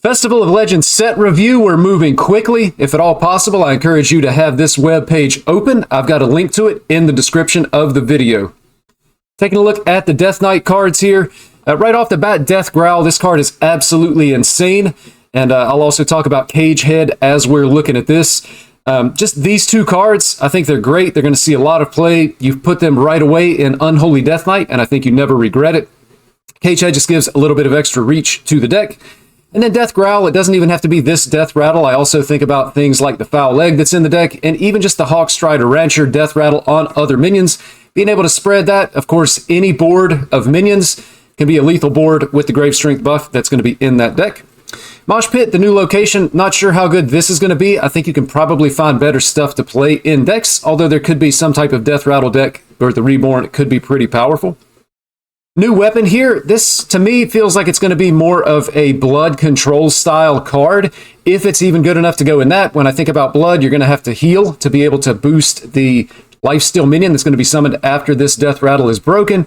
Festival of Legends set review. We're moving quickly. If at all possible, I encourage you to have this web page open. I've got a link to it in the description of the video. Taking a look at the Death Knight cards here. Right off the bat, Death Growl. This card is absolutely insane. And I'll also talk about Cage Head as we're looking at this. Just these two cards, I think they're great. They're going to see a lot of play. You've put them right away in Unholy Death Knight, and I think you never regret it. Cage Head just gives a little bit of extra reach to the deck. And then Death Growl, it doesn't even have to be this Death Rattle. I also think about things like the Foul Leg that's in the deck, and even just the Hawkstrider Rancher Death Rattle on other minions. Being able to spread that, of course, any board of minions can be a lethal board with the Grave Strength buff that's going to be in that deck. Mosh Pit, the new location, not sure how good this is going to be. I think you can probably find better stuff to play in decks, although there could be some type of Death Rattle deck, or the Reborn, it could be pretty powerful. New weapon here. This, to me, feels like it's going to be more of a blood control style card, if it's even good enough to go in that. When I think about blood, you're going to have to heal to be able to boost the lifesteal minion that's going to be summoned after this Death Rattle is broken.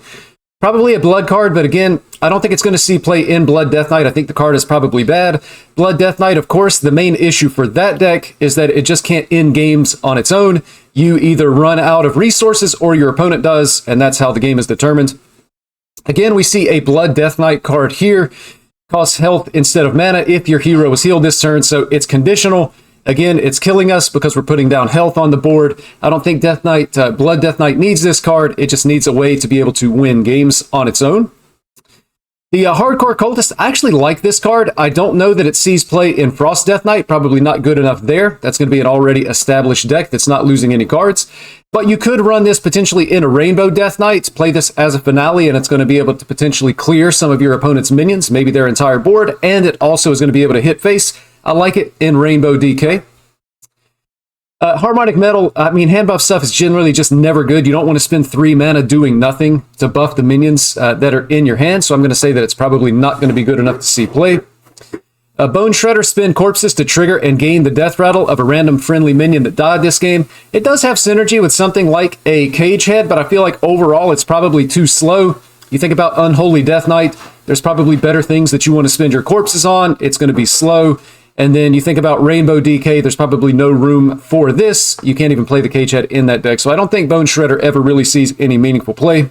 Probably a blood card, but again, I don't think it's going to see play in Blood Death Knight. I think the card is probably bad. Blood Death Knight, of course, the main issue for that deck is that it just can't end games on its own. You either run out of resources or your opponent does, and that's how the game is determined. Again, we see a Blood Death Knight card here. Costs health instead of mana if your hero is healed this turn, so it's conditional. Again, it's killing us because we're putting down health on the board. I don't think Death Knight, Blood Death Knight needs this card. It just needs a way to be able to win games on its own. The Hardcore Cultist, I actually like this card. I don't know that it sees play in Frost Death Knight. Probably not good enough there. That's going to be an already established deck that's not losing any cards. But you could run this potentially in a Rainbow Death Knight, play this as a finale, and it's going to be able to potentially clear some of your opponent's minions, maybe their entire board, and it also is going to be able to hit face. I like it in Rainbow DK. Harmonic Metal, I mean, hand buff stuff is generally just never good. You don't want to spend 3 mana doing nothing to buff the minions that are in your hand, so I'm going to say that it's probably not going to be good enough to see play. Bone Shredder, spin corpses to trigger and gain the Death Rattle of a random friendly minion that died this game. It does have synergy with something like a Cage Head, but I feel like overall it's probably too slow. You think about Unholy Death Knight, there's probably better things that you want to spend your corpses on. It's going to be slow. And then you think about Rainbow DK, there's probably no room for this. You can't even play the Cage Head in that deck. So I don't think Bone Shredder ever really sees any meaningful play.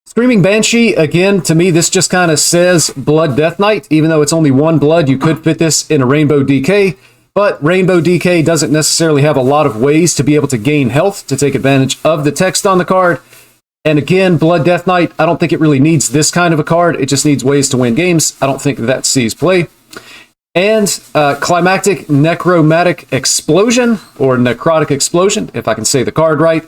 Screaming Banshee, again, to me, this just kind of says Blood Death Knight. Even though it's only 1 blood, you could fit this in a Rainbow DK. But Rainbow DK doesn't necessarily have a lot of ways to be able to gain health to take advantage of the text on the card. And again, Blood Death Knight, I don't think it really needs this kind of a card. It just needs ways to win games. I don't think that sees play. And Climactic Necromantic Explosion, or Necrotic Explosion, if I can say the card right.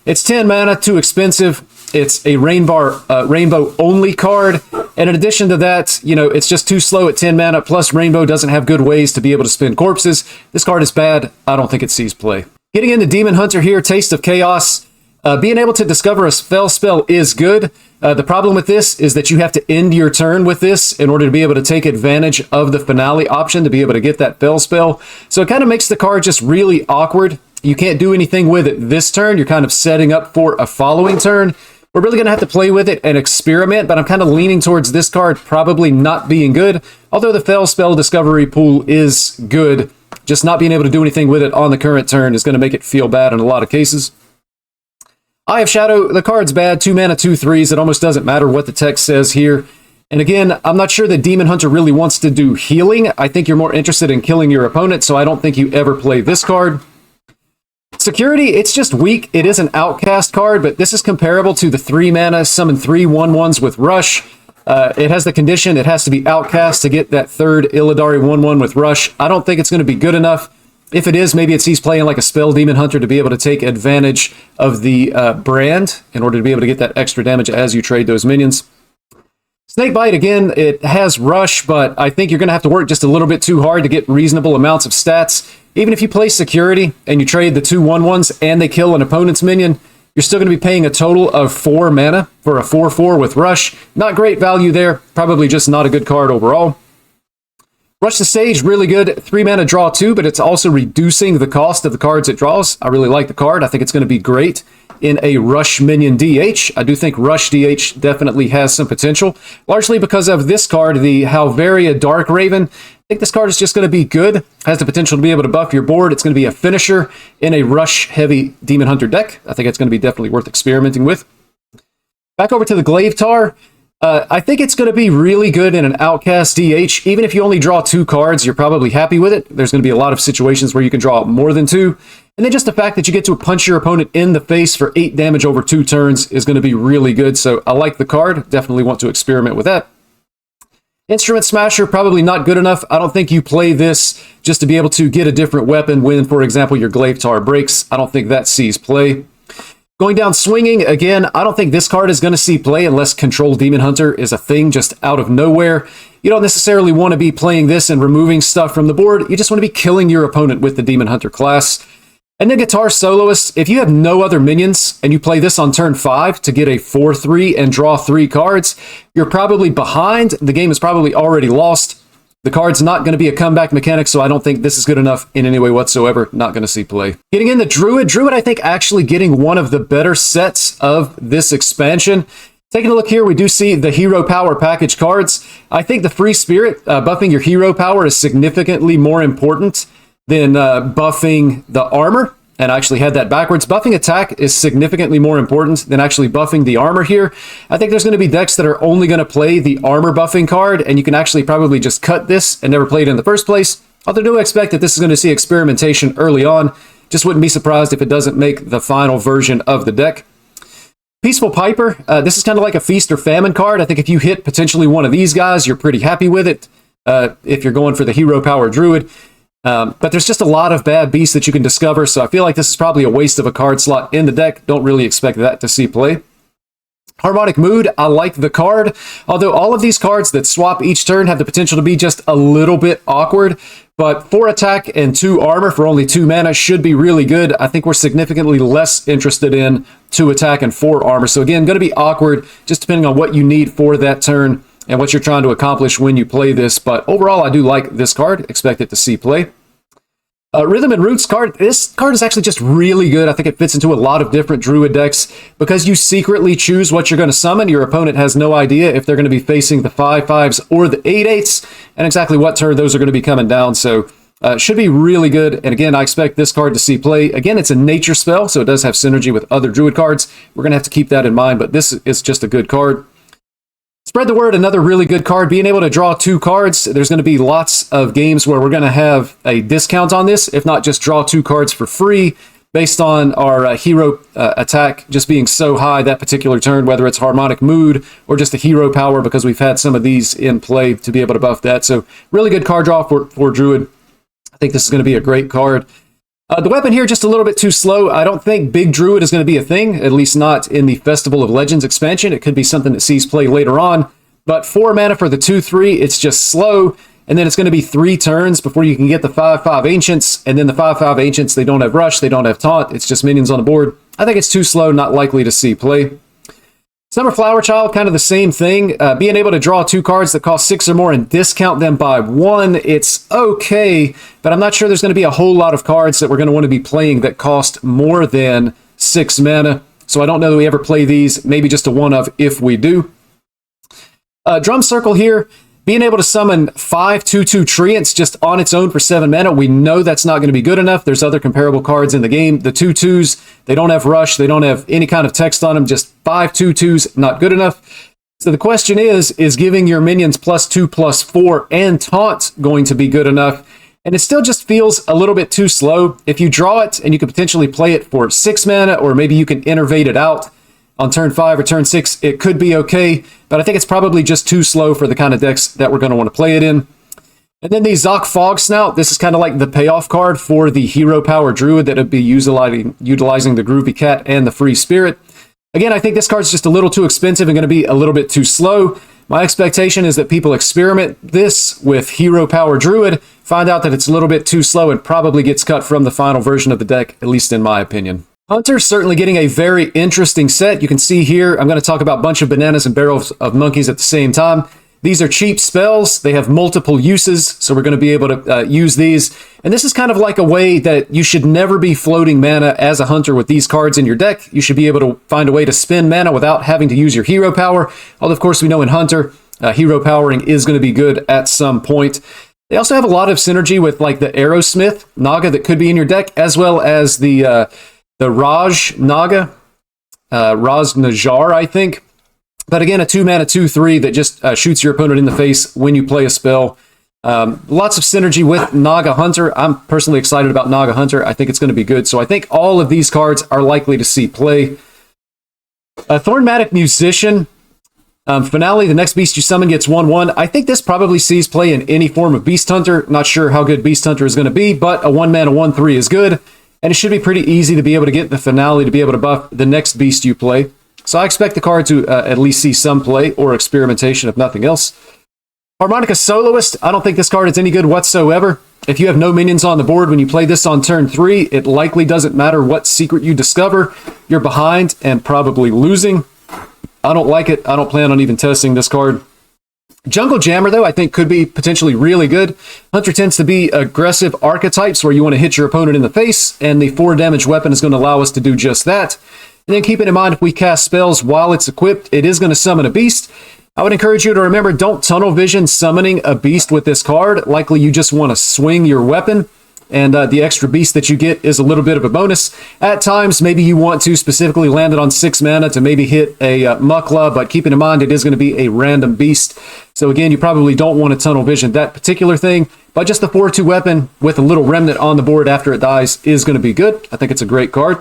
It's 10 mana, too expensive. It's a rainbow-only card. And in addition to that, you know, it's just too slow at 10 mana, plus Rainbow doesn't have good ways to be able to spin corpses. This card is bad. I don't think it sees play. Getting into Demon Hunter here, Taste of Chaos. Being able to discover a fell spell is good. The problem with this is that you have to end your turn with this in order to be able to take advantage of the finale option to be able to get that fell spell. So it kind of makes the card just really awkward. You can't do anything with it this turn. You're kind of setting up for a following turn. We're really going to have to play with it and experiment, but I'm kind of leaning towards this card probably not being good. Although the fell spell discovery pool is good, just not being able to do anything with it on the current turn is going to make it feel bad in a lot of cases. Eye of Shadow, the card's bad, 2 mana, 2/3. It almost doesn't matter what the text says here. And again, I'm not sure that Demon Hunter really wants to do healing. I think you're more interested in killing your opponent, so I don't think you ever play this card. Security, it's just weak. It is an outcast card, but this is comparable to the 3 mana, summon 3 1/1s with Rush. It has the condition, it has to be outcast to get that 3rd Illidari 1/1 with Rush. I don't think it's going to be good enough. If it is, maybe it sees playing like a Spell Demon Hunter to be able to take advantage of the brand in order to be able to get that extra damage as you trade those minions. Snakebite, again, it has Rush, but I think you're going to have to work just a little bit too hard to get reasonable amounts of stats. Even if you play Security and you trade the 2 1/1s and they kill an opponent's minion, you're still going to be paying a total of 4 mana for a 4/4 with Rush. Not great value there. Probably just not a good card overall. Rush the Sage, really good. 3 mana, draw 2, but it's also reducing the cost of the cards it draws. I really like the card. I think it's going to be great in a Rush minion DH. I do think Rush DH definitely has some potential, largely because of this card, the Halveria Dark Raven. I think this card is just going to be good, has the potential to be able to buff your board. It's going to be a finisher in a Rush-heavy Demon Hunter deck. I think it's going to be definitely worth experimenting with. Back over to the Glaive Tar. I think it's going to be really good in an Outcast DH. Even if you only draw 2 cards, you're probably happy with it. There's going to be a lot of situations where you can draw more than 2. And then just the fact that you get to punch your opponent in the face for 8 damage over 2 turns is going to be really good. So I like the card. Definitely want to experiment with that. Instrument Smasher, probably not good enough. I don't think you play this just to be able to get a different weapon when, for example, your Glaive Tar breaks. I don't think that sees play. Going down Swinging, again, I don't think this card is going to see play unless Control Demon Hunter is a thing just out of nowhere. You don't necessarily want to be playing this and removing stuff from the board. You just want to be killing your opponent with the Demon Hunter class. And then Guitar Soloist, if you have no other minions and you play this on turn 5 to get a 4/3 and draw 3 cards, you're probably behind. The game is probably already lost. The card's not going to be a comeback mechanic, so I don't think this is good enough in any way whatsoever. Not going to see play. Getting in the Druid. Druid, I think, actually getting one of the better sets of this expansion. Taking a look here, we do see the Hero Power package cards. I think the Free Spirit, buffing your Hero Power, is significantly more important than buffing the armor. And I actually had that backwards. Buffing attack is significantly more important than actually buffing the armor here. I think there's going to be decks that are only going to play the armor buffing card, and you can actually probably just cut this and never play it in the first place. Although I do expect that this is going to see experimentation early on. Just wouldn't be surprised if it doesn't make the final version of the deck. Peaceful Piper. This is kind of like a Feast or Famine card. I think if you hit potentially one of these guys, you're pretty happy with it. If you're going for the Hero Power Druid. But there's just a lot of bad beasts that you can discover, so I feel like this is probably a waste of a card slot in the deck. Don't really expect that to see play. Harmonic Mood, I like the card, although all of these cards that swap each turn have the potential to be just a little bit awkward, but 4 attack and 2 armor for only 2 mana should be really good. I think we're significantly less interested in 2 attack and 4 armor, so again, going to be awkward just depending on what you need for that turn and what you're trying to accomplish when you play this. But overall, I do like this card. Expect it to see play. Rhythm and Roots card. This card is actually just really good. I think it fits into a lot of different Druid decks because you secretly choose what you're going to summon. Your opponent has no idea if they're going to be facing the 5/5s or the 8/8s and exactly what turn those are going to be coming down. So should be really good. And again, I expect this card to see play. Again, it's a nature spell, so it does have synergy with other Druid cards. We're going to have to keep that in mind, but this is just a good card. Spread the Word, another really good card. Being able to draw 2 cards, there's going to be lots of games where we're going to have a discount on this, if not just draw 2 cards for free, based on our hero attack just being so high that particular turn, whether it's Harmonic Mood or just a Hero Power, because we've had some of these in play to be able to buff that. So really good card draw for Druid. I think this is going to be a great card. The weapon here, just a little bit too slow. I don't think Big Druid is going to be a thing, at least not in the Festival of Legends expansion. It could be something that sees play later on. But 4 mana for the 2/3, it's just slow. And then it's going to be 3 turns before you can get the 5/5 Ancients. And then the 5/5 Ancients, they don't have Rush, they don't have Taunt. It's just minions on the board. I think it's too slow, not likely to see play. Summer Flower Child, kind of the same thing. Being able to draw 2 cards that cost 6 or more and discount them by 1, it's okay, but I'm not sure there's going to be a whole lot of cards that we're going to want to be playing that cost more than 6 mana. So I don't know that we ever play these. Maybe just a one-of if we do. Drum Circle here. Being able to summon 5 2/2 Treants just on its own for 7 mana, we know that's not going to be good enough. There's other comparable cards in the game. The 2/2s, they don't have Rush, they don't have any kind of text on them, just 5 2/2s, not good enough. So the question is giving your minions +2/+4 and Taunt going to be good enough? And it still just feels a little bit too slow. If you draw it and you could potentially play it for 6 mana, or maybe you can innervate it out on turn 5 or turn 6, it could be okay, but I think it's probably just too slow for the kind of decks that we're going to want to play it in. And then the Zoc Fog Snout, this is kind of like the payoff card for the Hero Power Druid that would be utilizing the Groovy Cat and the Free Spirit. Again, I think this card's just a little too expensive and going to be a little bit too slow. My expectation is that people experiment this with Hero Power Druid, find out that it's a little bit too slow, and probably gets cut from the final version of the deck, at least in my opinion. Hunter's certainly getting a very interesting set. You can see here, I'm going to talk about a bunch of bananas and barrels of monkeys at the same time. These are cheap spells. They have multiple uses, so we're going to be able to use these. And this is kind of like a way that you should never be floating mana as a hunter with these cards in your deck. You should be able to find a way to spend mana without having to use your hero power. Although, of course, we know in Hunter, hero powering is going to be good at some point. They also have a lot of synergy with like the Aerosmith Naga that could be in your deck, as well as the Raj Naga, Raz Najar, I think. But again, a 2-mana 2/3 that just shoots your opponent in the face when you play a spell. Lots of synergy with Naga Hunter. I'm personally excited about Naga Hunter. I think it's going to be good. So I think all of these cards are likely to see play. Thornmatic Musician. Finale, the next beast you summon gets 1/1. I think this probably sees play in any form of Beast Hunter. Not sure how good Beast Hunter is going to be, but a 1-mana 1/3 is good. And it should be pretty easy to be able to get the Finale to be able to buff the next beast you play. So I expect the card to at least see some play or experimentation, if nothing else. Harmonica Soloist. I don't think this card is any good whatsoever. If you have no minions on the board when you play this on turn 3, it likely doesn't matter what secret you discover. You're behind and probably losing. I don't like it. I don't plan on even testing this card. Jungle Jammer, though, I think could be potentially really good. Hunter tends to be aggressive archetypes where you want to hit your opponent in the face, and the 4 damage weapon is going to allow us to do just that. And then keeping in mind, if we cast spells while it's equipped, it is going to summon a beast. I would encourage you to remember, don't tunnel vision summoning a beast with this card. Likely you just want to swing your weapon, and the extra beast that you get is a little bit of a bonus. At times, maybe you want to specifically land it on 6 mana to maybe hit a Mukla, but keeping in mind, it is going to be a random beast. So again, you probably don't want to tunnel vision that particular thing, but just the 4/2 weapon with a little remnant on the board after it dies is going to be good. I think it's a great card.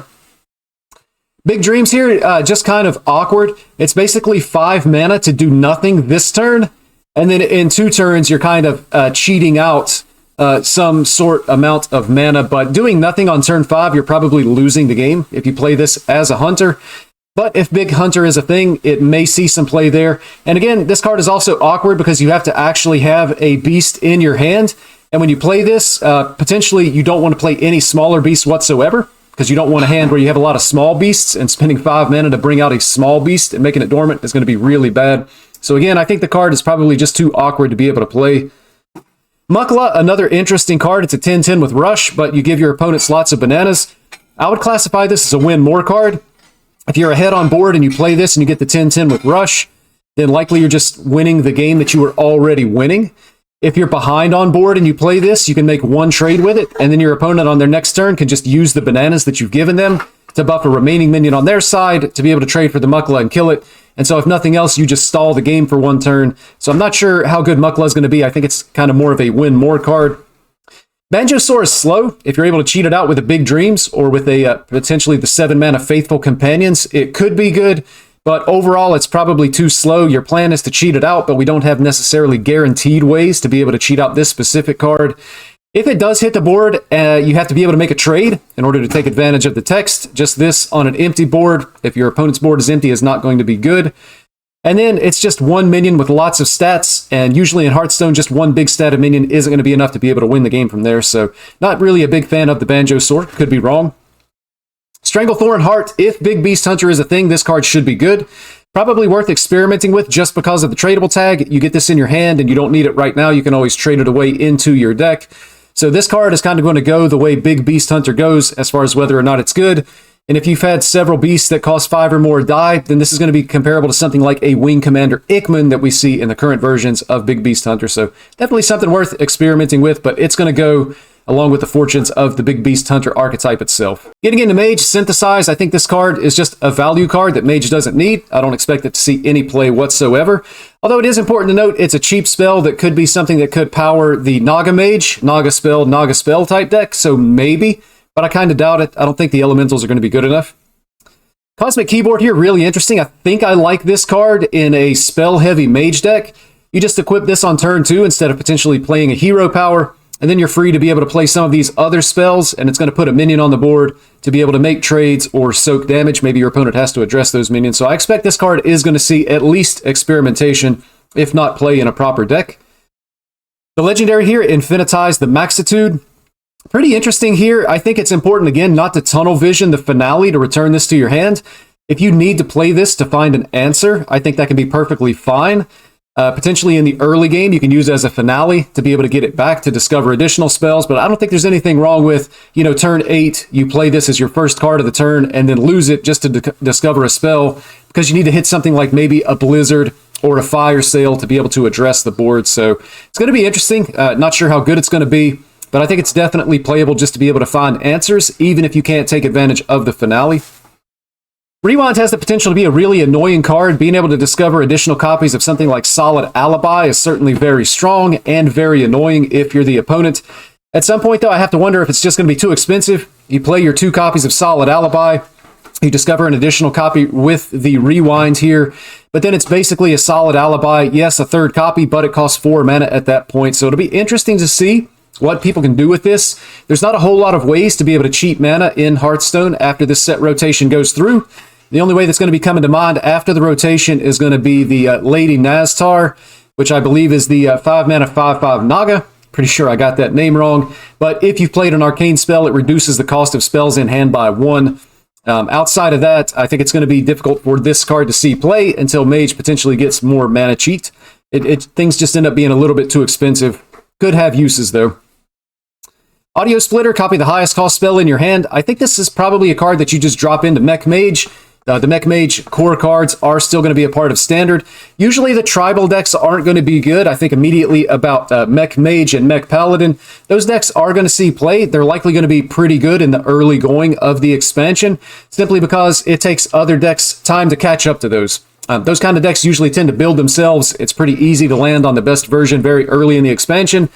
Big Dreams here, just kind of awkward. It's basically 5 mana to do nothing this turn, and then in 2 turns, you're kind of cheating out some sort amount of mana, but doing nothing on turn 5, you're probably losing the game if you play this as a Hunter. But if Big Hunter is a thing, it may see some play there. And again, this card is also awkward because you have to actually have a beast in your hand, and when you play this, potentially you don't want to play any smaller beasts whatsoever, because you don't want a hand where you have a lot of small beasts, and spending 5 mana to bring out a small beast and making it dormant is going to be really bad. So again, I think the card is probably just too awkward to be able to play. Mukla, another interesting card. It's a 10/10 with Rush, but you give your opponents lots of bananas. I would classify this as a win more card. If you're ahead on board and you play this and you get the 10/10 with Rush, then likely you're just winning the game that you were already winning. If you're behind on board and you play this, you can make 1 trade with it, and then your opponent on their next turn can just use the bananas that you've given them to buff a remaining minion on their side to be able to trade for the Mukla and kill it. And so if nothing else, you just stall the game for 1 turn. So I'm not sure how good Mukla is going to be. I think it's kind of more of a win more card. Banjosaur is slow. If you're able to cheat it out with the Big Dreams or with a potentially the 7 mana Faithful Companions, it could be good. But overall, it's probably too slow. Your plan is to cheat it out, but we don't have necessarily guaranteed ways to be able to cheat out this specific card. If it does hit the board, you have to be able to make a trade in order to take advantage of the text. Just this on an empty board, if your opponent's board is empty, is not going to be good. And then it's just 1 minion with lots of stats, and usually in Hearthstone, just 1 big stat of minion isn't going to be enough to be able to win the game from there. So not really a big fan of the Banjosaur. Could be wrong. Stranglethorn Heart, if Big Beast Hunter is a thing, this card should be good. Probably worth experimenting with just because of the tradable tag. You get this in your hand and you don't need it right now. You can always trade it away into your deck. So this card is kind of going to go the way Big Beast Hunter goes as far as whether or not it's good. And if you've had several beasts that cost 5 or more die, then this is going to be comparable to something like a Wing Commander Ikman that we see in the current versions of Big Beast Hunter. So definitely something worth experimenting with, but it's going to go along with the fortunes of the Big Beast Hunter archetype itself. Getting into Mage, Synthesize, I think this card is just a value card that Mage doesn't need. I don't expect it to see any play whatsoever. Although it is important to note, it's a cheap spell that could be something that could power the Naga Mage, Naga Spell type deck, so maybe, but I kind of doubt it. I don't think the Elementals are going to be good enough. Cosmic Keyboard here, really interesting. I think I like this card in a spell-heavy Mage deck. You just equip this on turn 2 instead of potentially playing a hero power, and then you're free to be able to play some of these other spells, and it's going to put a minion on the board to be able to make trades or soak damage. Maybe your opponent has to address those minions. So I expect this card is going to see at least experimentation, if not play in a proper deck. The legendary here, Infinitize the Maxitude. Pretty interesting here. I think it's important, again, not to tunnel vision the finale to return this to your hand. If you need to play this to find an answer, I think that can be perfectly fine. Potentially in the early game, you can use it as a finale to be able to get it back to discover additional spells, but I don't think there's anything wrong with, turn 8, you play this as your first card of the turn and then lose it just to discover a spell because you need to hit something like maybe a Blizzard or a Fire Sale to be able to address the board. So it's going to be interesting. Not sure how good it's going to be, but I think it's definitely playable just to be able to find answers, even if you can't take advantage of the finale. Rewind has the potential to be a really annoying card. Being able to discover additional copies of something like Solid Alibi is certainly very strong and very annoying if you're the opponent. At some point, though, I have to wonder if it's just going to be too expensive. You play your 2 copies of Solid Alibi, you discover an additional copy with the Rewind here, but then it's basically a Solid Alibi. Yes, a 3rd copy, but it costs 4 mana at that point. So it'll be interesting to see what people can do with this. There's not a whole lot of ways to be able to cheat mana in Hearthstone after this set rotation goes through. The only way that's going to be coming to mind after the rotation is going to be the Lady Naztar, which I believe is the 5-mana 5/5 Naga. Pretty sure I got that name wrong. But if you've played an arcane spell, it reduces the cost of spells in hand by 1. Outside of that, I think it's going to be difficult for this card to see play until Mage potentially gets more mana cheat. Things just end up being a little bit too expensive. Could have uses, though. Audio Splitter, copy the highest cost spell in your hand. I think this is probably a card that you just drop into Mech Mage. The Mech Mage core cards are still going to be a part of Standard. Usually the tribal decks aren't going to be good. I think immediately about Mech Mage and Mech Paladin. Those decks are going to see play. They're likely going to be pretty good in the early going of the expansion, simply because it takes other decks time to catch up to those. Those kind of decks usually tend to build themselves. It's pretty easy to land on the best version very early in the expansion.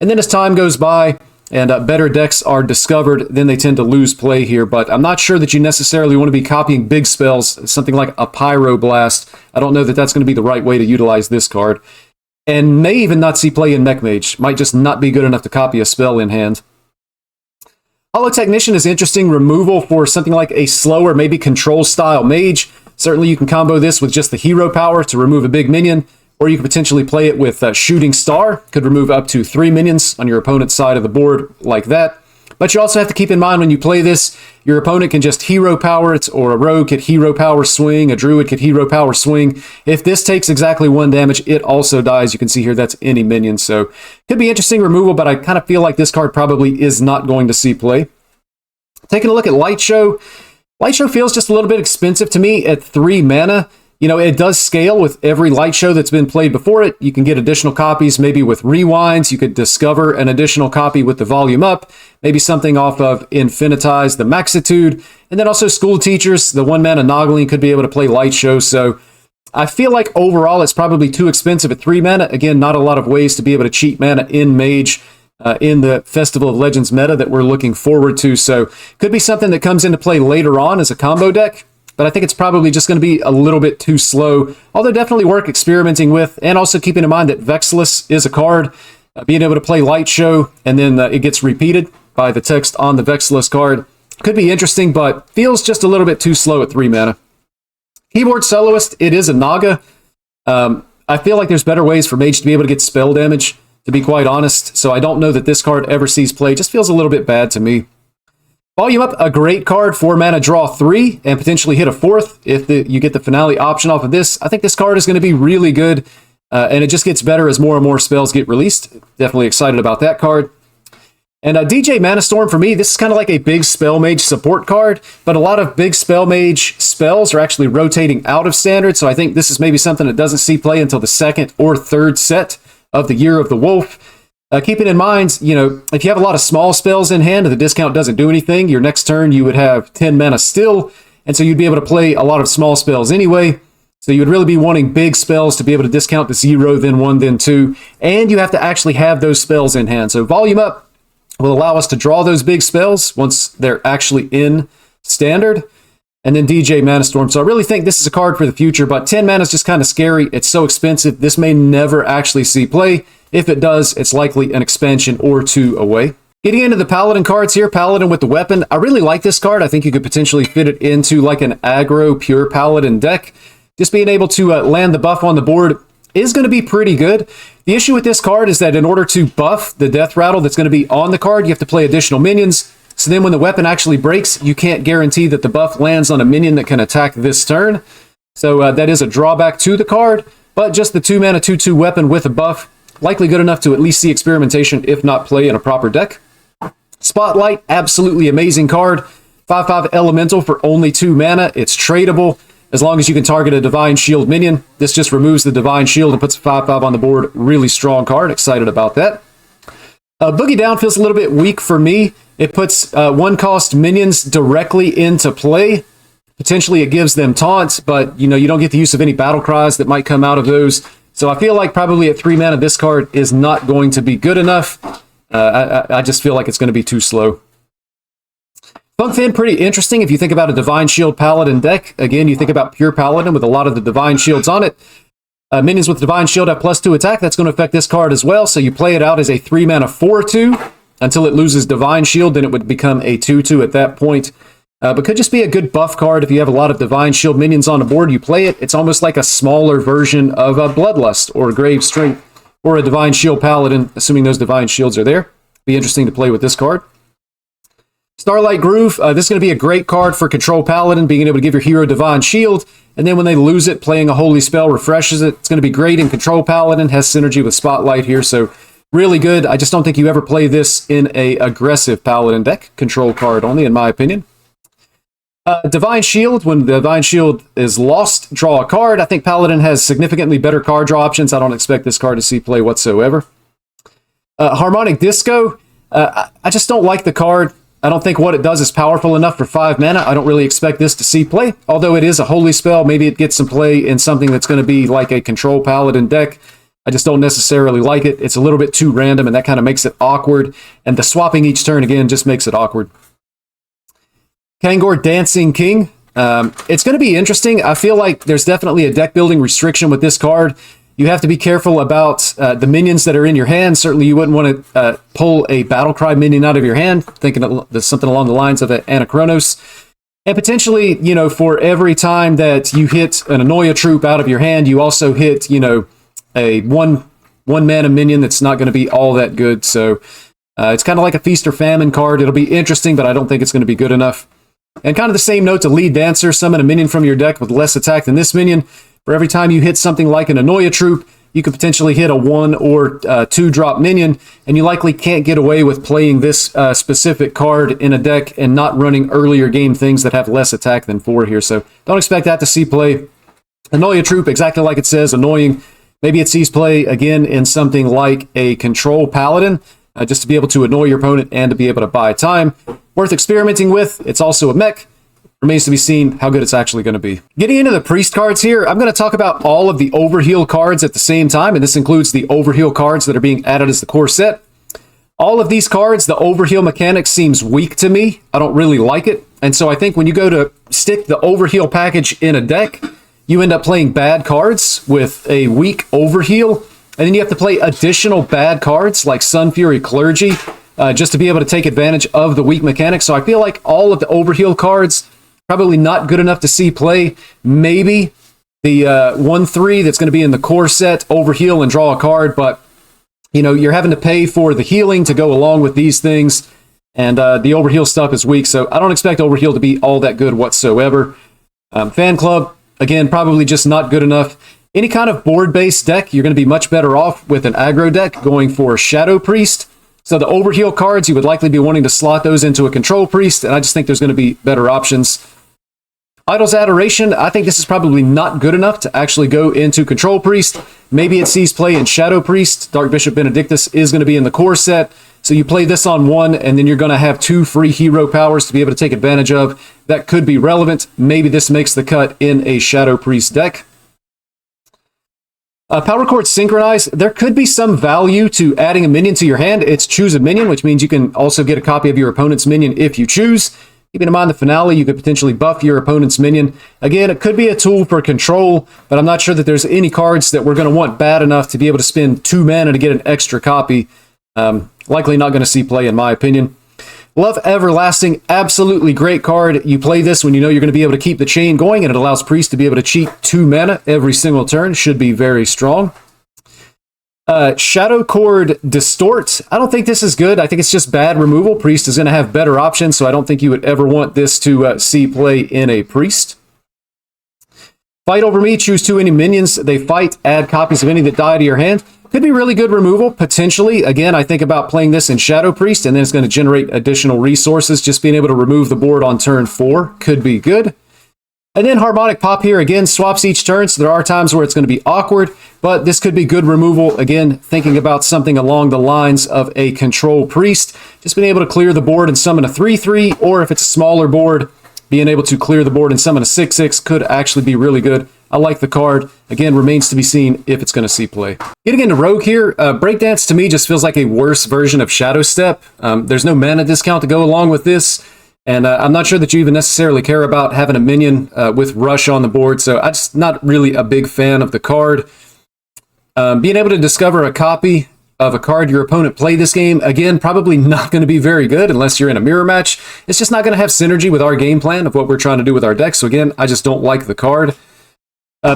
And then as time goes by, and better decks are discovered, then they tend to lose play here. But I'm not sure that you necessarily want to be copying big spells, something like a Pyroblast. I don't know that that's going to be the right way to utilize this card. And may even not see play in Mech Mage. Might just not be good enough to copy a spell in hand. Hollow Technician is interesting removal for something like a slower, maybe control style Mage. Certainly you can combo this with just the hero power to remove a big minion. Or you could potentially play it with Shooting Star. Could remove up to 3 minions on your opponent's side of the board like that. But you also have to keep in mind when you play this, your opponent can just hero power it, or a rogue could hero power swing, a druid could hero power swing. If this takes exactly 1 damage, it also dies. You can see here that's any minion. So could be interesting removal, but I kind of feel like this card probably is not going to see play. Taking a look at Light Show. Light Show feels just a little bit expensive to me at 3 mana. It does scale with every Light Show that's been played before it. You can get additional copies, maybe with Rewinds. You could discover an additional copy with the volume up, maybe something off of Infinitize, the Maxitude, and then also School Teachers. The 1-mana Noggling could be able to play Light Show. So I feel like overall it's probably too expensive at 3 mana. Again, not a lot of ways to be able to cheat mana in Mage in the Festival of Legends meta that we're looking forward to. So could be something that comes into play later on as a combo deck. But I think it's probably just going to be a little bit too slow, although definitely worth experimenting with, and also keeping in mind that Vexilus is a card. Being able to play Light Show, and then it gets repeated by the text on the Vexilus card. Could be interesting, but feels just a little bit too slow at 3 mana. Keyboard Soloist, it is a Naga. I feel like there's better ways for Mage to be able to get spell damage, to be quite honest, so I don't know that this card ever sees play. Just feels a little bit bad to me. Volume Up, a great card, 4 mana, draw 3, and potentially hit a 4th if you get the finale option off of this. I think this card is going to be really good, and it just gets better as more and more spells get released. Definitely excited about that card. And DJ Mana Storm, for me, this is kind of like a big Spell Mage support card, but a lot of big Spell Mage spells are actually rotating out of Standard, so I think this is maybe something that doesn't see play until the 2nd or 3rd set of the Year of the Wolf. Keeping in mind, if you have a lot of small spells in hand and the discount doesn't do anything, your next turn you would have 10 mana still, and so you'd be able to play a lot of small spells anyway. So you would really be wanting big spells to be able to discount to 0, then 1, then 2, and you have to actually have those spells in hand. So Volume Up will allow us to draw those big spells once they're actually in Standard, and then DJ Mana Storm. So I really think this is a card for the future, but 10 mana is just kind of scary. It's so expensive. This may never actually see play. If it does, it's likely an expansion or 2 away. Getting into the Paladin cards here, Paladin with the weapon. I really like this card. I think you could potentially fit it into like an aggro pure Paladin deck. Just being able to land the buff on the board is going to be pretty good. The issue with this card is that in order to buff the death rattle that's going to be on the card, you have to play additional minions. So then when the weapon actually breaks, you can't guarantee that the buff lands on a minion that can attack this turn. So that is a drawback to the card. but just the 2 mana 2/2 weapon with a buff, likely good enough to at least see experimentation, if not play in a proper deck. Spotlight, absolutely amazing card. 5/5 elemental for only 2 mana. It's tradable as long as you can target a Divine Shield minion. This just removes the Divine Shield and puts a 5/5 on the board. Really strong card. Excited about that. Boogie Down feels a little bit weak for me. It puts 1-cost minions directly into play. Potentially it gives them taunts, but you don't get the use of any battle cries that might come out of those. So I feel like probably at 3 mana this card is not going to be good enough. I just feel like it's going to be too slow. Funk Fin, pretty interesting if you think about a Divine Shield Paladin deck. Again, you think about pure Paladin with a lot of the Divine Shields on it. Minions with Divine Shield have +2 attack. That's going to affect this card as well. So you play it out as a 3 mana 4/2 until it loses Divine Shield. Then it would become a 2/2 at that point. But could just be a good buff card if you have a lot of Divine Shield minions on the board. You play it. It's almost like a smaller version of a Bloodlust or a Grave Strength or a Divine Shield Paladin, assuming those Divine Shields are there. Be interesting to play with this card. Starlight Groove, this is going to be a great card for Control Paladin, being able to give your hero Divine Shield, and then when they lose it, playing a Holy Spell refreshes it. It's going to be great in Control Paladin, has synergy with Spotlight here, so really good. I just don't think you ever play this in a aggressive Paladin deck. Control card only, in my opinion. Divine Shield, when the Divine Shield is lost, draw a card. I think Paladin has significantly better card draw options. I don't expect this card to see play whatsoever. Harmonic Disco, I just don't like the card. I don't think what it does is powerful enough for 5 mana. I don't really expect this to see play. Although it is a Holy Spell, maybe it gets some play in something that's going to be like a Control Paladin deck. I just don't necessarily like it. It's a little bit too random, and that kind of makes it awkward. And the swapping each turn, again, just makes it awkward. Kangor Dancing King. It's going to be interesting. I feel like there's definitely a deck building restriction with this card. You have to be careful about the minions that are in your hand. Certainly you wouldn't want to pull a Battlecry minion out of your hand, thinking of something along the lines of an Anachronos. And potentially, for every time that you hit an Annoya troop out of your hand, you also hit, a one mana minion that's not going to be all that good. So it's kind of like a Feast or Famine card. It'll be interesting, but I don't think it's going to be good enough. And kind of the same note to Lead Dancer, summon a minion from your deck with less attack than this minion. For every time you hit something like an Annoya troop, you could potentially hit a 1 or 2 drop minion, and you likely can't get away with playing this specific card in a deck and not running earlier game things that have less attack than 4 here. So don't expect that to see play. Annoya troop, exactly like it says, annoying. Maybe it sees play again in something like a Control Paladin, just to be able to annoy your opponent and to be able to buy time. Worth experimenting with. It's also a mech. Remains to be seen how good it's actually going to be. Getting into the Priest cards here, I'm going to talk about all of the Overheal cards at the same time, and this includes the Overheal cards that are being added as the core set. All of these cards, the Overheal mechanic seems weak to me. I don't really like it, and so I think when you go to stick the Overheal package in a deck, you end up playing bad cards with a weak Overheal, and then you have to play additional bad cards like Sun Fury Clergy just to be able to take advantage of the weak mechanic. So I feel like all of the Overheal cards probably not good enough to see play. Maybe the 1/3 that's going to be in the core set, Overheal and draw a card, but you're having to pay for the healing to go along with these things, and the Overheal stuff is weak, so I don't expect Overheal to be all that good whatsoever. Fan Club, again, probably just not good enough. Any kind of board-based deck, you're going to be much better off with an aggro deck going for Shadow Priest. So the Overheal cards, you would likely be wanting to slot those into a Control Priest, and I just think there's going to be better options. Idol's Adoration, I think this is probably not good enough to actually go into Control Priest. Maybe it sees play in Shadow Priest. Dark Bishop Benedictus is going to be in the core set. So you play this on 1, and then you're going to have 2 free hero powers to be able to take advantage of. That could be relevant. Maybe this makes the cut in a Shadow Priest deck. Power Chord Synchronize, there could be some value to adding a minion to your hand. It's choose a minion, which means you can also get a copy of your opponent's minion if you choose. Keeping in mind the finale, you could potentially buff your opponent's minion. Again, it could be a tool for control, but I'm not sure that there's any cards that we're going to want bad enough to be able to spend 2 mana to get an extra copy. Likely not going to see play, in my opinion. Love Everlasting, absolutely great card. You play this when you know you're going to be able to keep the chain going, and it allows Priest to be able to cheat 2 mana every single turn. Should be very strong. Shadow Chord Distort. I don't think this is good. I think it's just bad removal. Priest is going to have better options, so I don't think you would ever want this to see play in a Priest. Fight over me, choose 2 any minions they fight, add copies of any that die to your hand. Could be really good removal, potentially. Again, I think about playing this in Shadow Priest, and then it's going to generate additional resources. Just being able to remove the board on turn 4 could be good. And then Harmonic Pop here, again, swaps each turn, so there are times where it's going to be awkward, but this could be good removal. Again, thinking about something along the lines of a Control Priest, just being able to clear the board and summon a 3/3, or if it's a smaller board, being able to clear the board and summon a 6/6 could actually be really good. I like the card. Again, remains to be seen if it's going to see play. Getting into Rogue here, Breakdance to me just feels like a worse version of Shadow Step. There's no mana discount to go along with this, and I'm not sure that you even necessarily care about having a minion with Rush on the board, so I'm just not really a big fan of the card. Being able to discover a copy of a card your opponent played this game, again, probably not going to be very good unless you're in a mirror match. It's just not going to have synergy with our game plan of what we're trying to do with our deck, so again, I just don't like the card.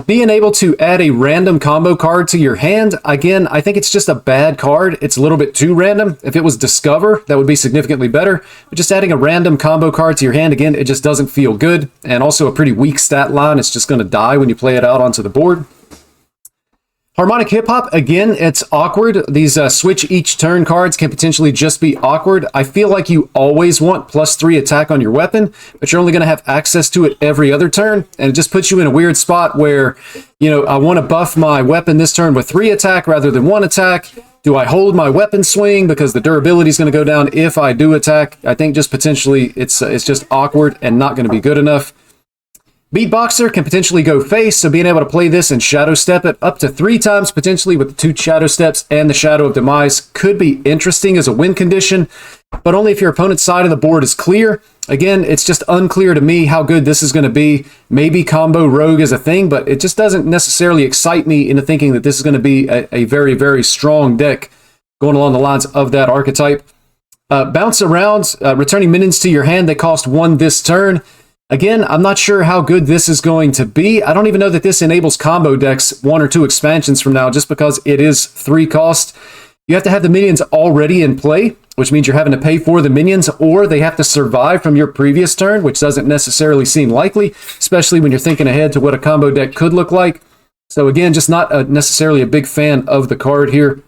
Being able to add a random combo card to your hand, again, I think it's just a bad card. It's a little bit too random. If it was Discover, that would be significantly better. But just adding a random combo card to your hand, again, it just doesn't feel good. And also a pretty weak stat line. It's just going to die when you play it out onto the board. Harmonic Hip Hop, again, it's awkward. These switch each turn cards can potentially just be awkward. I feel like you always want +3 attack on your weapon, but you're only going to have access to it every other turn. And it just puts you in a weird spot where, you know, I want to buff my weapon this turn with 3 attack rather than 1 attack. Do I hold my weapon swing because the durability is going to go down if I do attack? I think just potentially it's just awkward and not going to be good enough. Beatboxer can potentially go face, so being able to play this and Shadow Step it up to 3 times potentially with the 2 Shadow Steps and the Shadow of Demise could be interesting as a win condition, but only if your opponent's side of the board is clear. Again, it's just unclear to me how good this is going to be. Maybe combo Rogue is a thing, but it just doesn't necessarily excite me into thinking that this is going to be a very, very strong deck going along the lines of that archetype. Bounce around, returning minions to your hand. They cost 1 this turn. Again, I'm not sure how good this is going to be. I don't even know that this enables combo decks 1 or 2 expansions from now, just because it is 3 cost. You have to have the minions already in play, which means you're having to pay for the minions, or they have to survive from your previous turn, which doesn't necessarily seem likely, especially when you're thinking ahead to what a combo deck could look like. So again, just not necessarily a big fan of the card here.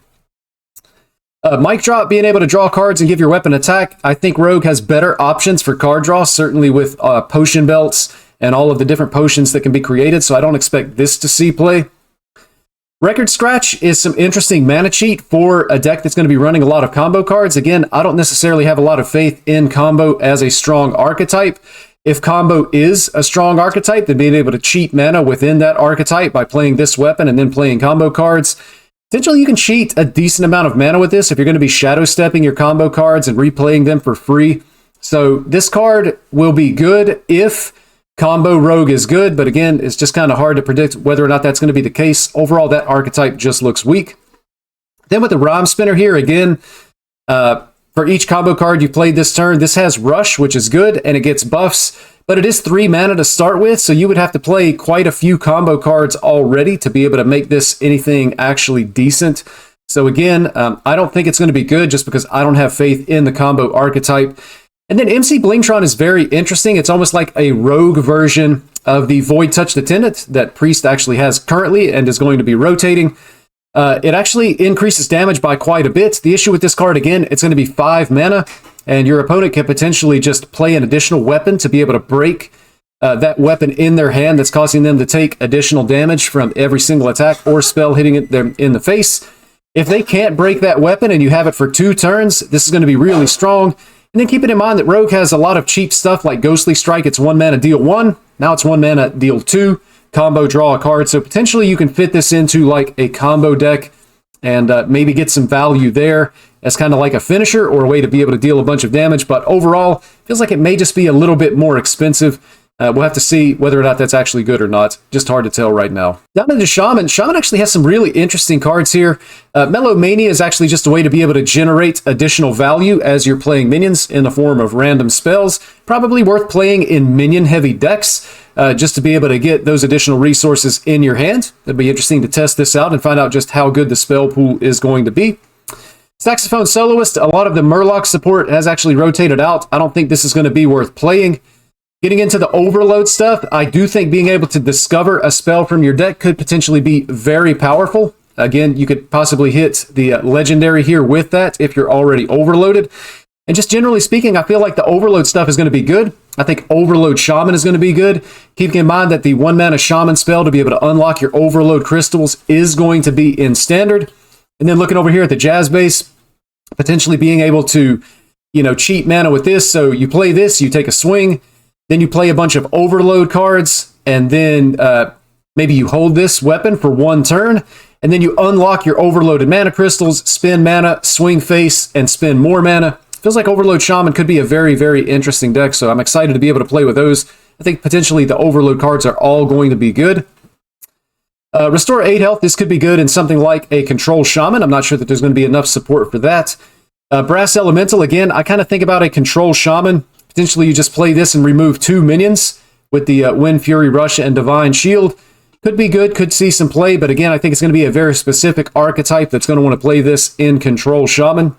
Mic Drop, being able to draw cards and give your weapon attack. I think Rogue has better options for card draw, certainly with potion belts and all of the different potions that can be created, so I don't expect this to see play. Record Scratch is some interesting mana cheat for a deck that's going to be running a lot of combo cards. Again, I don't necessarily have a lot of faith in combo as a strong archetype. If combo is a strong archetype, then being able to cheat mana within that archetype by playing this weapon and then playing combo cards, potentially you can cheat a decent amount of mana with this if you're going to be shadow stepping your combo cards and replaying them for free. So this card will be good if combo Rogue is good, but again, it's just kind of hard to predict whether or not that's going to be the case. Overall, that archetype just looks weak. Then with the Rhyme Spinner here, again, for each combo card you played this turn, this has Rush, which is good, and it gets buffs, but it is 3 mana to start with, so you would have to play quite a few combo cards already to be able to make this anything actually decent. So again, I don't think it's going to be good just because I don't have faith in the combo archetype. And then MC Blingtron is very interesting. It's almost like a rogue version of the Void Touched Attendant that Priest actually has currently and is going to be rotating. It actually increases damage by quite a bit. The issue with this card, again, it's going to be 5 mana, and your opponent can potentially just play an additional weapon to be able to break that weapon in their hand that's causing them to take additional damage from every single attack or spell hitting them in the face. If they can't break that weapon and you have it for 2 turns, this is going to be really strong. And then keeping in mind that Rogue has a lot of cheap stuff like Ghostly Strike. It's 1 mana, deal 1. Now it's 1 mana, deal 2. Combo, draw a card. So potentially you can fit this into like a combo deck and maybe get some value there as kind of like a finisher or a way to be able to deal a bunch of damage. But overall, feels like it may just be a little bit more expensive. We'll have to see whether or not that's actually good or not. Just hard to tell right now. Down into Shaman. Shaman actually has some really interesting cards here. Melomania is actually just a way to be able to generate additional value as you're playing minions in the form of random spells. Probably worth playing in minion-heavy decks just to be able to get those additional resources in your hand. It'd be interesting to test this out and find out just how good the spell pool is going to be. Saxophone Soloist. A lot of the Murloc support has actually rotated out. I don't think this is going to be worth playing. Getting into the overload stuff, I do think being able to discover a spell from your deck could potentially be very powerful. Again, you could possibly hit the legendary here with that if you're already overloaded. And just generally speaking, I feel like the overload stuff is going to be good. I think overload Shaman is going to be good. Keeping in mind that the 1-mana Shaman spell to be able to unlock your overload crystals is going to be in standard. And then looking over here at the Jazz base, potentially being able to, cheat mana with this. So you play this, you take a swing, then you play a bunch of overload cards, and then maybe you hold this weapon for 1 turn, and then you unlock your overloaded mana crystals, spend mana, swing face, and spend more mana. Feels like Overload Shaman could be a very, very interesting deck, so I'm excited to be able to play with those. I think potentially the overload cards are all going to be good. Restore 8 health, this could be good in something like a Control Shaman. I'm not sure that there's going to be enough support for that. Brass Elemental, again, I kind of think about a Control Shaman. Potentially you just play this and remove 2 minions with the Wind, Fury, Rush, and Divine Shield. Could be good, could see some play, but again, I think it's going to be a very specific archetype that's going to want to play this in Control Shaman.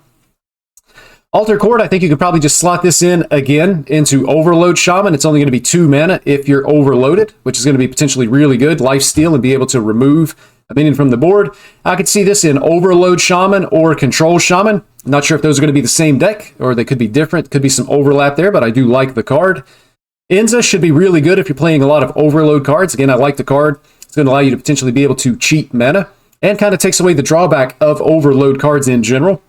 Altar Chord, I think you could probably just slot this in again into Overload Shaman. It's only going to be 2 mana if you're overloaded, which is going to be potentially really good. Lifesteal and be able to remove a minion from the board. I could see this in Overload Shaman or Control Shaman. I'm not sure if those are going to be the same deck or they could be different. Could be some overlap there, but I do like the card. Inza should be really good if you're playing a lot of overload cards. Again, I like the card. It's going to allow you to potentially be able to cheat mana and kind of takes away the drawback of overload cards in general.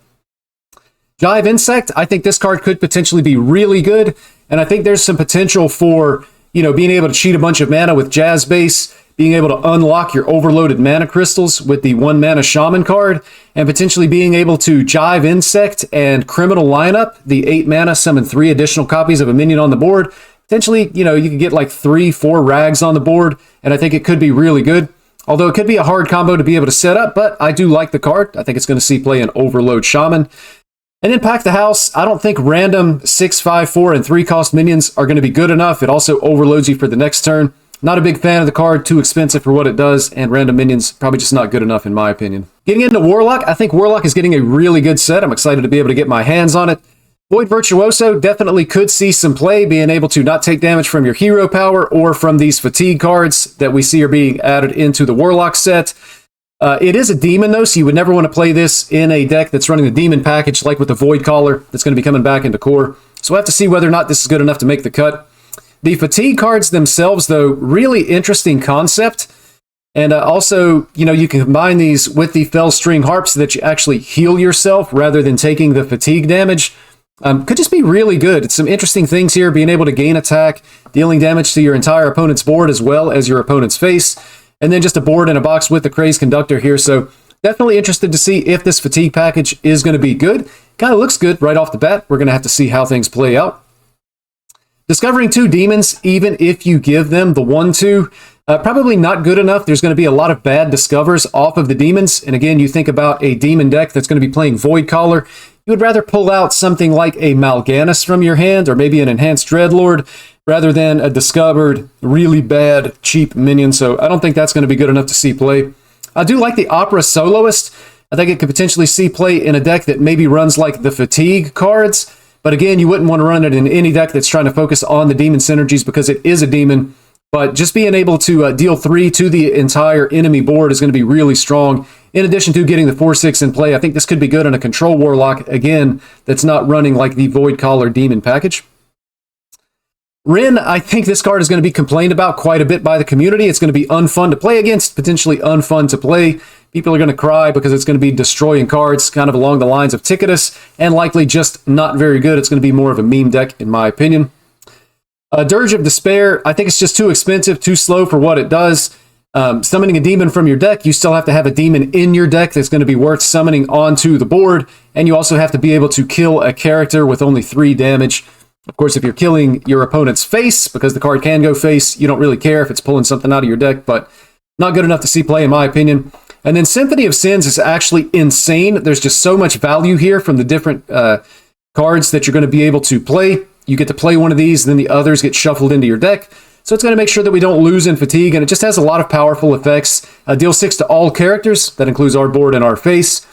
Jive Insect, I think this card could potentially be really good, and I think there's some potential for, being able to cheat a bunch of mana with Jazz Base, being able to unlock your overloaded mana crystals with the 1-mana Shaman card, and potentially being able to Jive Insect and Criminal Lineup, the 8 mana, summon 3 additional copies of a minion on the board. Potentially, you could get like 3-4 rags on the board, and I think it could be really good. Although it could be a hard combo to be able to set up, but I do like the card. I think it's going to see play in Overload Shaman. And then Pack the House, I don't think random 6, 5, 4, and 3 cost minions are going to be good enough. It also overloads you for the next turn. Not a big fan of the card, too expensive for what it does, and random minions probably just not good enough in my opinion. Getting into Warlock, I think Warlock is getting a really good set. I'm excited to be able to get my hands on it. Void Virtuoso definitely could see some play, being able to not take damage from your hero power or from these fatigue cards that we see are being added into the Warlock set. It is a demon, though, so you would never want to play this in a deck that's running the demon package, like with the Void Caller that's going to be coming back into core. So we'll have to see whether or not this is good enough to make the cut. The fatigue cards themselves, though, really interesting concept. And also, you can combine these with the Fell String Harp so that you actually heal yourself rather than taking the fatigue damage. Could just be really good. It's some interesting things here, being able to gain attack, dealing damage to your entire opponent's board as well as your opponent's face. And then just a board in a box with the Crazed Conductor here. So definitely interested to see if this fatigue package is going to be good. Kind of looks good right off the bat. We're going to have to see how things play out. Discovering 2 demons, even if you give them the 1/2, probably not good enough. There's going to be a lot of bad discovers off of the demons. And again, you think about a demon deck that's going to be playing Void Caller. You would rather pull out something like a Mal'Ganis from your hand or maybe an Enhanced Dreadlord rather than a discovered, really bad, cheap minion. So I don't think that's going to be good enough to see play. I do like the Opera Soloist. I think it could potentially see play in a deck that maybe runs like the Fatigue cards. But again, you wouldn't want to run it in any deck that's trying to focus on the demon synergies because it is a demon. But just being able to deal 3 to the entire enemy board is going to be really strong. In addition to getting the 4/6 in play, I think this could be good on a Control Warlock, again, that's not running like the Void Caller demon package. Rin, I think this card is going to be complained about quite a bit by the community. It's going to be unfun to play against, potentially unfun to play. People are going to cry because it's going to be destroying cards, kind of along the lines of Ticketus, and likely just not very good. It's going to be more of a meme deck, in my opinion. Dirge of Despair, I think it's just too expensive, too slow for what it does. Summoning a demon from your deck, you still have to have a demon in your deck that's going to be worth summoning onto the board, and you also have to be able to kill a character with only 3 damage. Of course, if you're killing your opponent's face, because the card can go face, you don't really care if it's pulling something out of your deck, but not good enough to see play, in my opinion. And then Symphony of Sins is actually insane. There's just so much value here from the different cards that you're going to be able to play. You get to play one of these, and then the others get shuffled into your deck. So it's going to make sure that we don't lose in fatigue, and it just has a lot of powerful effects. Deal 6 to all characters. That includes our board and our face.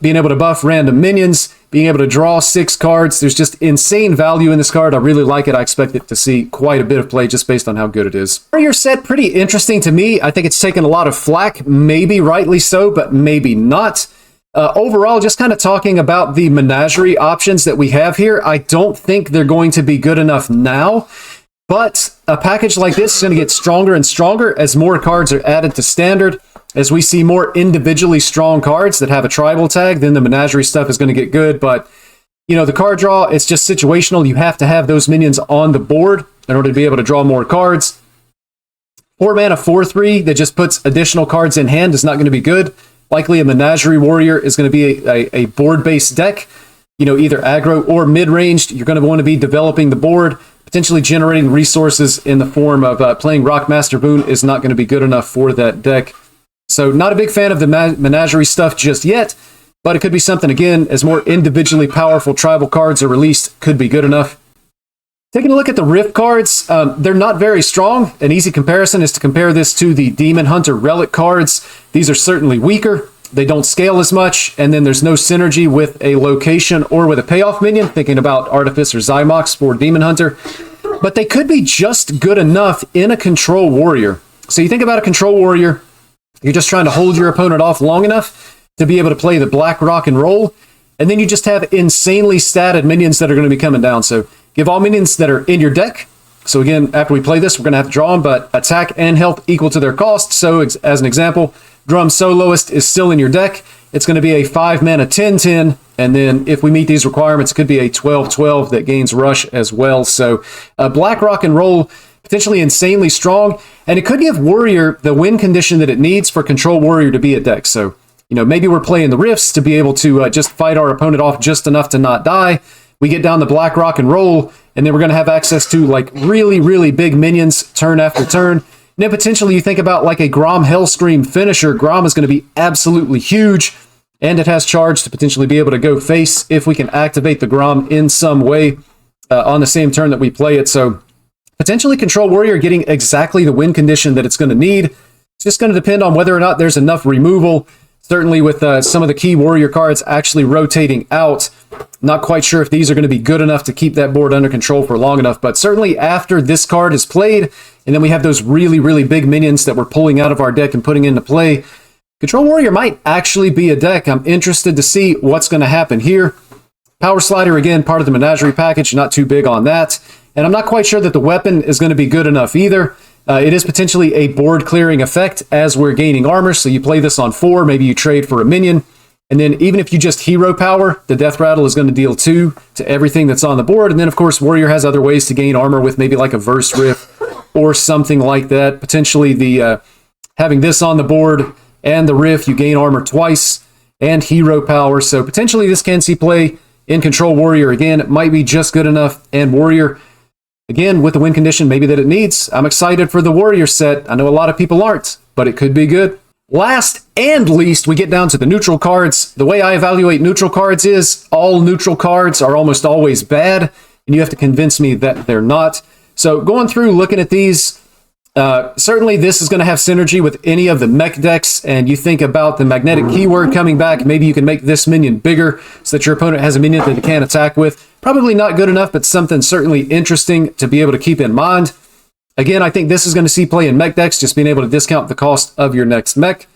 being able to buff random minions, being able to draw 6 cards. There's just insane value in this card. I really like it. I expect it to see quite a bit of play just based on how good it is. Warrior set, pretty interesting to me. I think it's taken a lot of flack, maybe rightly so, but maybe not. Overall, just kind of talking about the menagerie options that we have here, I don't think they're going to be good enough now. But a package like this is going to get stronger and stronger as more cards are added to standard. As we see more individually strong cards that have a tribal tag, then the menagerie stuff is going to get good. But, you know, the card draw, it's just situational. You have to have those minions on the board in order to be able to draw more cards. 4 mana, 4/3 that just puts additional cards in hand is not going to be good. Likely a menagerie warrior is going to be a board-based deck. You know, either aggro or mid-ranged. You're going to want to be developing the board. Potentially generating resources in the form of playing Rockmaster Boon is not going to be good enough for that deck. So not a big fan of the menagerie stuff just yet, but it could be something, again, as more individually powerful tribal cards are released, could be good enough. Taking a look at the Rift cards, they're not very strong. An easy comparison is to compare this to the Demon Hunter Relic cards. These are certainly weaker. They don't scale as much, and then there's no synergy with a location or with a payoff minion, thinking about Artifice or Zymox for Demon Hunter. But they could be just good enough in a Control Warrior. So you think about a Control Warrior, you're just trying to hold your opponent off long enough to be able to play the Black Rock and Roll, and then you just have insanely statted minions that are going to be coming down. So give all minions that are in your deck. So again, after we play this, we're going to have to draw them, but attack and health equal to their cost. So as an example, Drum Soloist is still in your deck. It's going to be a 5 mana 10/10, and then if we meet these requirements, it could be a 12/12 that gains Rush as well. So Black Rock and Roll, potentially insanely strong, and it could give Warrior the win condition that it needs for Control Warrior to be a deck. So, you know, maybe we're playing the Rifts to be able to just fight our opponent off just enough to not die. We get down the Black Rock and Roll, and then we're going to have access to like really, really big minions turn after turn. And then potentially you think about like a Grom Hellscream finisher. Grom is going to be absolutely huge, and it has charge to potentially be able to go face if we can activate the Grom in some way on the same turn that we play it. So potentially Control Warrior getting exactly the win condition that it's going to need. It's just going to depend on whether or not there's enough removal. Certainly with some of the key Warrior cards actually rotating out. Not quite sure if these are going to be good enough to keep that board under control for long enough, but certainly after this card is played, and then we have those really, really big minions that we're pulling out of our deck and putting into play, Control Warrior might actually be a deck. I'm interested to see what's going to happen here. Power Slider, again, part of the Menagerie package, not too big on that. And I'm not quite sure that the weapon is going to be good enough either. It is potentially a board clearing effect as we're gaining armor, so you play this on 4, maybe you trade for a minion. And then even if you just hero power, the Death Rattle is going to deal 2 to everything that's on the board. And then, of course, Warrior has other ways to gain armor with maybe like a Verse Rift or something like that. Potentially the having this on the board and the Rift, you gain armor twice and hero power. So potentially this can see play in Control Warrior again. It might be just good enough. And Warrior, again, with the win condition maybe that it needs. I'm excited for the Warrior set. I know a lot of people aren't, but it could be good. Last and least, we get down to the neutral cards. The way I evaluate neutral cards is all neutral cards are almost always bad, and you have to convince me that they're not. So going through, looking at these, certainly this is going to have synergy with any of the mech decks, and you think about the magnetic keyword coming back, maybe you can make this minion bigger so that your opponent has a minion that they can't attack with. Probably not good enough, but something certainly interesting to be able to keep in mind. Again, I think this is going to see play in mech decks, just being able to discount the cost of your next mech.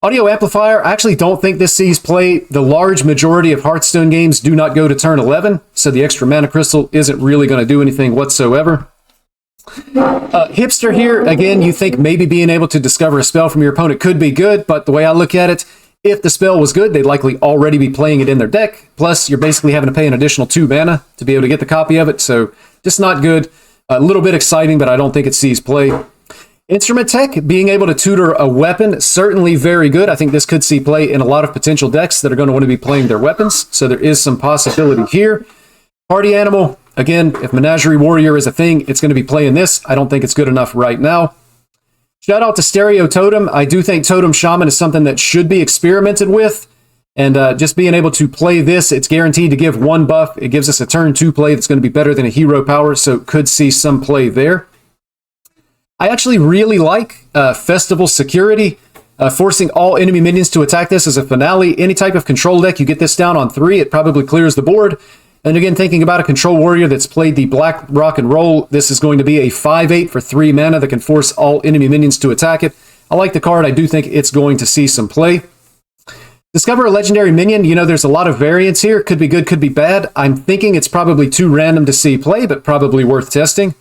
Audio Amplifier, I actually don't think this sees play. The large majority of Hearthstone games do not go to turn 11, so the extra mana crystal isn't really going to do anything whatsoever. Hipster here, again, you think maybe being able to discover a spell from your opponent could be good, but the way I look at it, if the spell was good, they'd likely already be playing it in their deck. Plus, you're basically having to pay an additional 2 mana to be able to get the copy of it, so just not good. A little bit exciting, but I don't think it sees play. Instrument Tech, being able to tutor a weapon, certainly very good. I think this could see play in a lot of potential decks that are going to want to be playing their weapons, so there is some possibility here. Party Animal, again, if Menagerie Warrior is a thing, it's going to be playing this. I don't think it's good enough right now. Shout out to Stereo Totem. I do think Totem Shaman is something that should be experimented with. And just being able to play this, it's guaranteed to give 1 buff. It gives us a turn 2 play that's going to be better than a hero power, so could see some play there. I actually really like Festival Security. forcing all enemy minions to attack this as a finale. Any type of control deck, you get this down on 3, it probably clears the board. And again, thinking about a control warrior that's played the Black Rock and Roll, this is going to be a 5/8 for 3 mana that can force all enemy minions to attack it. I like the card. I do think it's going to see some play. Discover a legendary minion. You know, there's a lot of variance here. Could be good, could be bad. I'm thinking it's probably too random to see play, but probably worth testing.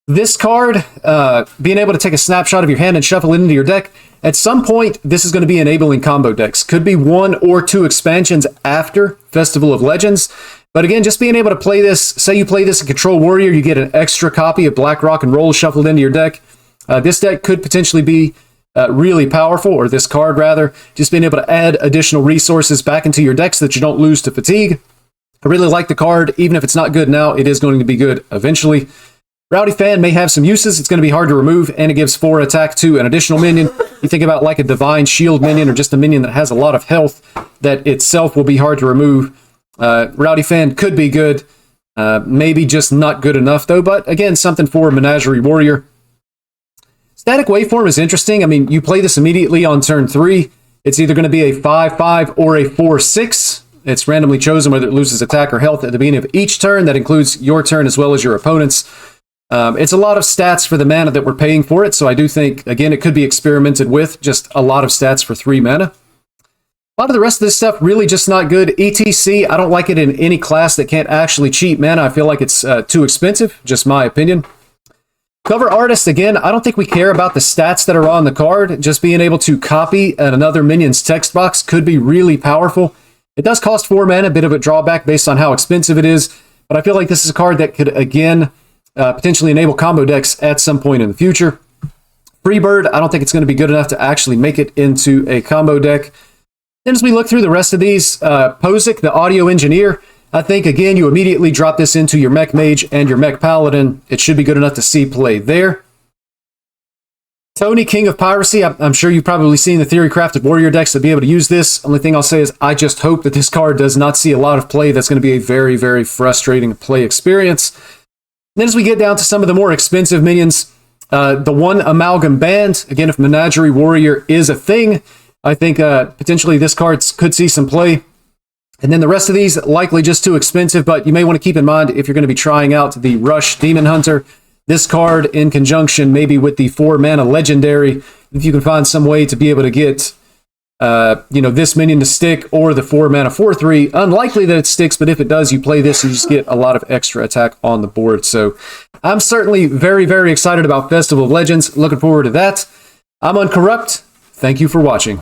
This card, being able to take a snapshot of your hand and shuffle it into your deck, at some point, this is going to be enabling combo decks. Could be 1 or 2 expansions after Festival of Legends. But again, just being able to play this, say you play this in Control Warrior, you get an extra copy of Black Rock and Roll shuffled into your deck. This deck could potentially be really powerful, or this card rather, just being able to add additional resources back into your deck so that you don't lose to fatigue. I really like the card. Even if it's not good now, it is going to be good eventually. Rowdy Fan may have some uses. It's going to be hard to remove, and it gives 4 attack to an additional minion. You think about like a Divine Shield minion, or just a minion that has a lot of health that itself will be hard to remove. Rowdy Fan could be good. Maybe just not good enough, though. But again, something for Menagerie Warrior. Static Waveform is interesting. I mean, you play this immediately on turn 3. It's either going to be a 5/5 or a 4/6. It's randomly chosen whether it loses attack or health at the beginning of each turn. That includes your turn as well as your opponent's. It's a lot of stats for the mana that we're paying for it, so I do think, again, it could be experimented with. Just a lot of stats for 3 mana. A lot of the rest of this stuff really just not good. ETC, I don't like it in any class that can't actually cheat mana. I feel like it's too expensive, just my opinion. Cover Artist, again, I don't think we care about the stats that are on the card. Just being able to copy another minion's text box could be really powerful. It does cost 4 mana, a bit of a drawback based on how expensive it is, but I feel like this is a card that could, again, potentially enable combo decks at some point in the future. Freebird, I don't think it's going to be good enough to actually make it into a combo deck. Then as we look through the rest of these, Pozic, the Audio Engineer, I think, again, you immediately drop this into your Mech Mage and your Mech Paladin. It should be good enough to see play there. Tony, King of Piracy, I'm sure you've probably seen the theory-crafted warrior decks to be able to use this. Only thing I'll say is I just hope that this card does not see a lot of play. That's going to be a very, very frustrating play experience. Then as we get down to some of the more expensive minions, the one Amalgam Band, again, if Menagerie Warrior is a thing, I think potentially this card could see some play. And then the rest of these, likely just too expensive, but you may want to keep in mind if you're going to be trying out the Rush Demon Hunter, this card in conjunction maybe with the 4 mana Legendary, if you can find some way to be able to get this minion to stick, or the 4 mana 4/3. Unlikely that it sticks, but if it does, you play this and you just get a lot of extra attack on the board. So I'm certainly very, very excited about Festival of Legends. Looking forward to that. I'm Uncorrupt. Thank you for watching.